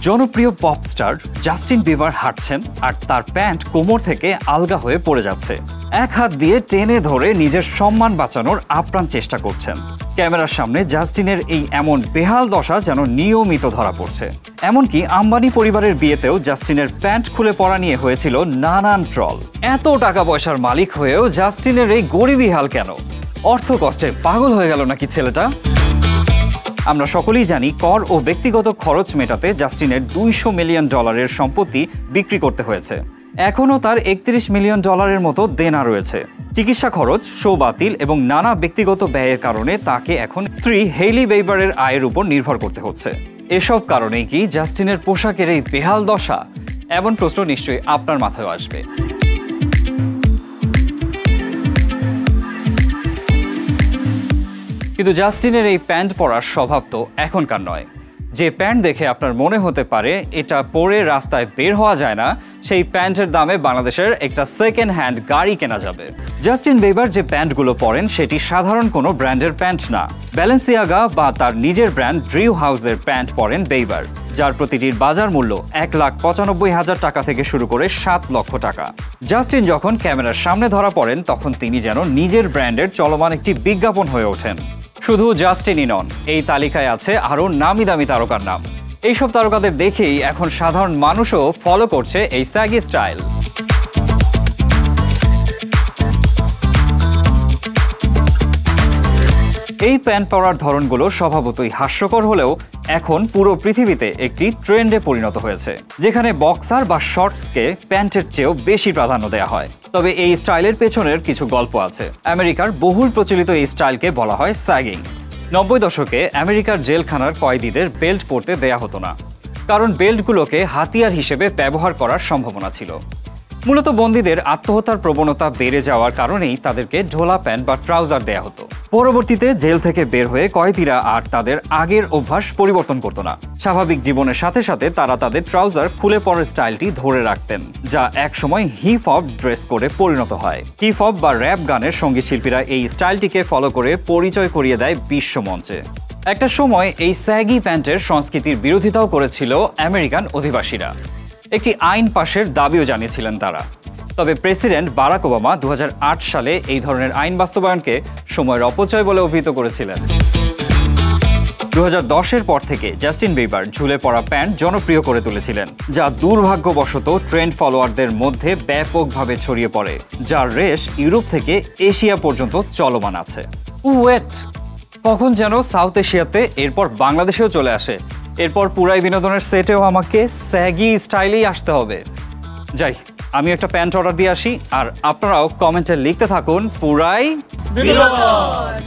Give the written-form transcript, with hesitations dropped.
জনপ্রিয় pop star Justin Bieber হাঁটছেন আর তার প্যান্ট কোমর থেকে আলগা হয়ে পড়ে যাচ্ছে। এক হাত দিয়ে টেনে ধরে নিজের সম্মান বাঁচানোর আপ্রাণ চেষ্টা করছেন। ক্যামেরার সামনে জাস্টিনের এই এমন বেহাল দশা যেন নিয়মিত ধরা পড়ছে। এমনকি আম্বানি পরিবারের বিয়েতেও জাস্টিনের প্যান্ট খুলে পড়া নিয়ে হয়েছিল নানান ট্রল। এত টাকা পয়সার মালিক হয়েও জাস্টিনের এই গরিবী হাল কেন? অর্থ কষ্টে পাগল হয়ে গেল নাকি ছেলেটা? আমরা সকলেই জানি কর ও ব্যক্তিগত খরচ মেটাতে জাস্টিনের $200 মিলিয়ন সম্পত্তি বিক্রি করতে হয়েছে। এখনও তার $31 মিলিয়ন মতো দেনা রয়েছে। চিকিৎসা খরচ, শো বাতিল এবং নানা ব্যক্তিগত ব্যয়ের কারণে তাকে এখন স্ত্রী হেইলি বেইবারের আয়ের উপর নির্ভর করতে হচ্ছে। এসব কারণেই কি জাস্টিনের পোশাকের এই বেহাল দশা? এমন প্রশ্ন নিশ্চয়ই আপনার মাথায় আসবে। কিন্তু জাস্টিনের এই প্যান্ট পরার স্বভাব তো এখনকার নয়। যে প্যান্ট দেখে আপনার মনে হতে পারে এটা পরে রাস্তায় বের হওয়া যায় না, সেই প্যান্টের দামে বাংলাদেশের একটা সেকেন্ড হ্যান্ড গাড়ি কেনা যাবে। জাস্টিন বিবার যে প্যান্টগুলো পরেন সেটি সাধারণ কোনো ব্র্যান্ডের প্যান্ট না। ব্যালেন্সিয়াগা বা তার নিজের ব্র্যান্ড ড্রিউ হাউসের প্যান্ট পরেন বেইবার, যার প্রতিটির বাজার মূল্য $1,95,000 টাকা থেকে শুরু করে $7 লক্ষ টাকা। জাস্টিন যখন ক্যামেরার সামনে ধরা পড়েন তখন তিনি যেন নিজের ব্র্যান্ডের চলমান একটি বিজ্ঞাপন হয়ে ওঠেন। শুধু জাস্টিনই নন, এই তালিকায় আছে আরও নামি দামি তারকার নাম। এইসব তারকাদের দেখেই এখন সাধারণ মানুষও ফলো করছে এই স্যাগি স্টাইল। এই প্যান্ট পরার ধরনগুলো স্বভাবতই হাস্যকর হলেও এখন পুরো পৃথিবীতে একটি ট্রেন্ডে পরিণত হয়েছে, যেখানে বক্সার বা শর্টসকে প্যান্টের চেয়েও বেশি প্রাধান্য দেওয়া হয়। তবে এই স্টাইলের পেছনের কিছু গল্প আছে। আমেরিকার বহুল প্রচলিত এই স্টাইলকে বলা হয় স্যাগিং। 90 দশকে আমেরিকার জেলখানার কয়েদিদের বেল্ট পরতে দেয়া হতো না, কারণ বেল্টগুলোকে হাতিয়ার হিসেবে ব্যবহার করার সম্ভাবনা ছিল। মূলত বন্দীদের আত্মহত্যার প্রবণতা বেড়ে যাওয়ার কারণেই তাদেরকে ঢোলা প্যান্ট বা ট্রাউজার দেয়া হতো। পরবর্তীতে জেল থেকে বের হয়ে কয়েদিরা আর তাদের আগের অভ্যাস পরিবর্তন করতো না। স্বাভাবিক জীবনের সাথে সাথে তারা তাদের ট্রাউজার খুলে পড়ার স্টাইলটি ধরে রাখতেন, যা একসময় হিপ হপ ড্রেস করে পরিণত হয়। হিপ হপ বা র্যাপ গানের সঙ্গীত শিল্পীরা এই স্টাইলটিকে ফলো করে পরিচয় করিয়ে দেয় বিশ্বমঞ্চে। একটা সময় এই স্যাগি প্যান্টের সংস্কৃতির বিরোধিতাও করেছিল আমেরিকান অধিবাসীরা। একটি আইন পাশের দাবিও জানিয়েছিলেন তারা। তবে প্রেসিডেন্ট বারাক ওবামা 2008 সালে এই ধরনের আইন বাস্তবায়নকে সময়ের অপচয় বলে অভিহিত করেছিলেন। 2010-এর পর থেকে জাস্টিন বিবার ঝুলে পড়া প্যান্ট জনপ্রিয় করে তুলেছিলেন, যা দুর্ভাগ্যবশত ট্রেন্ড ফলোয়ারদের মধ্যে ব্যাপকভাবে ছড়িয়ে পড়ে, যার রেশ ইউরোপ থেকে এশিয়া পর্যন্ত চলমান আছে। ওয়েট, কখন যেন সাউথ এশিয়াতে, এরপর বাংলাদেশেও চলে আসে। এরপর পুরাই বিনোদনের সেটেও আমাকে স্যাগি স্টাইলেই আসতে হবে। যাই, আমি একটা প্যান্ট অর্ডার দিয়ে আসি, আর আপনারাও কমেন্টে লিখতে থাকুন পুরাই বিনোদন।